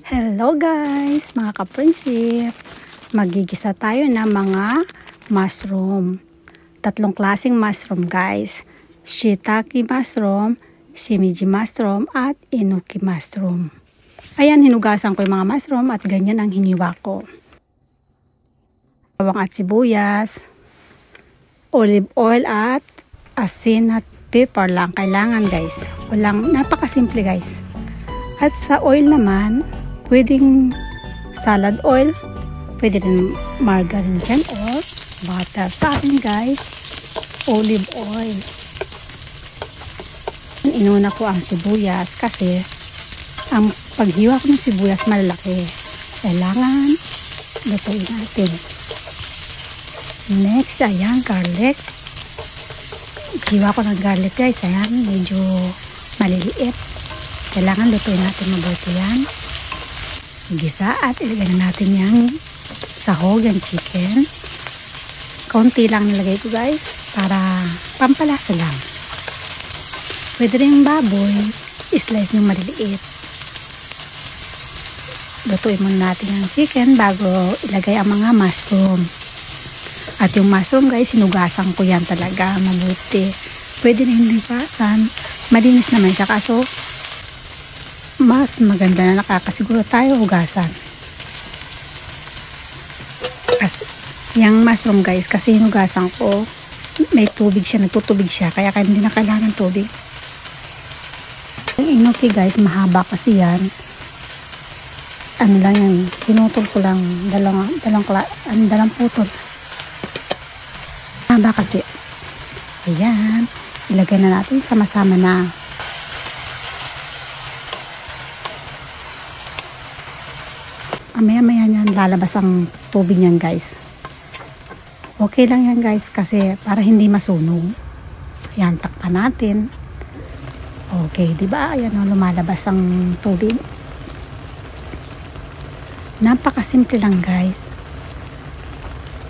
Hello guys, mga ka-friendship. Magigisa tayo ng mga mushroom. Tatlong klaseng mushroom guys. Shiitake mushroom, shimiji mushroom, at enoki mushroom. Ayan, hinugasan ko yung mga mushroom at ganyan ang hiniwa ko. Bawang at sibuyas, olive oil at asin at pepper lang kailangan guys. Walang, napakasimple guys. At sa oil naman, pwedeng salad oil, pwede rin margarine dyan or butter. Sa akin guys, olive oil. Inuna ko ang sibuyas kasi ang paghiwa ko ng sibuyas malalaki. Kailangan lutuin natin. Next, ayan, garlic. Hiwa ko ng garlic guys. Ayan, medyo maliliit. Kailangan lutuin natin mabuti yan. Gisa at ilagay na natin yung sahog, yung chicken. Kaunti lang nilagay ko guys para pampalasa lang. Pwede rin yung baboy, slice nyo maliliit. Lutuin muna natin yung chicken bago ilagay ang mga mushroom. At yung mushroom guys, sinugasan ko yan talaga mabuti. Pwede rin hinugasan. Malinis naman siya kaso mas maganda na nakakasiguro tayo hugasan. Yung mushroom guys, kasi hinugasan ko, may tubig siya, nagtutubig siya, kaya hindi na kailangan ng tubig. Yung enoki guys, mahaba kasi yan. Ano lang yan, pinutol ko lang, dalang putol. Mahaba kasi. Ayan, ilagay na natin sama-sama na. Maya-maya niyan lalabas ang tubig niyan guys. Okay lang yan guys kasi para hindi masunog. Ayan, takpan natin. Okay, di ba? Ayan, lumalabas ang tubig. Napakasimple lang guys.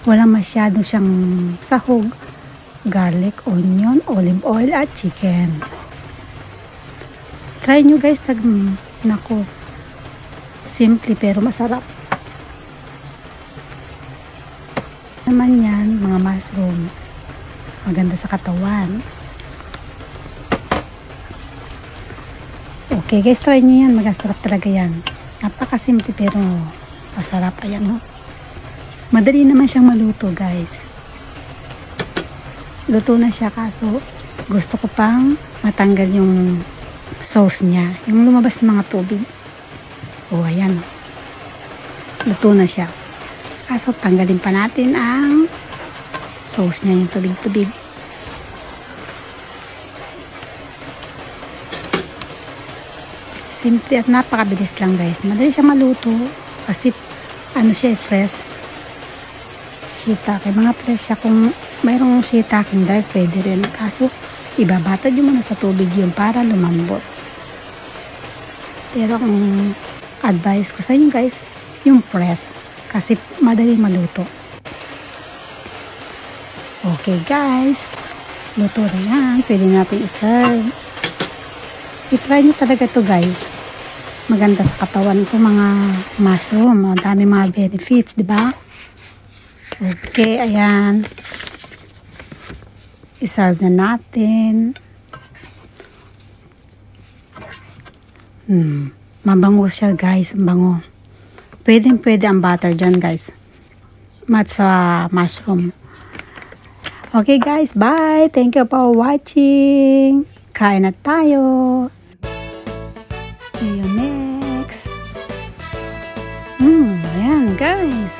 Walang masyado siyang sahog, garlic, onion, olive oil at chicken. Try nyo guys. Nako, simple pero masarap. Naman yan, mga mushroom. Maganda sa katawan. Okay guys, try nyo yan. Magasarap talaga yan. Napakasimple pero masarap. Ayan o. Madali naman siyang maluto guys. Luto na siya kaso gusto ko pang matanggal yung sauce niya. Yung lumabas ng mga tubig. O, ayan o. Luto na siya. Kaso tanggalin pa natin ang sauce niya, yung tubig-tubig. Simple at napakabilis lang guys. Madali siya maluto kasi ano siya, fresh. Shiitake. Mga fresh siya. Kung mayroong shiitake dahil pwede rin. Kaso ibabatad yung muna sa tubig yun para lumambot. Pero ang advice ko sa inyo guys, yung press. Kasi madali maluto. Okay guys. Luto na yan. Pwede natin i-serve. I-try nyo talaga ito guys. Maganda sa katawan ito mga mushroom. Madami mga benefits, di ba? Okay, ayan. I-serve na natin. Mabango siya guys, bango. Pwede ang butter dyan guys. Mat sa mushroom. Okay guys, bye. Thank you for watching. Kain na tayo. See you next. Ayan guys.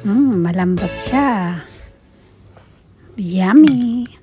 Malambot siya. Yummy.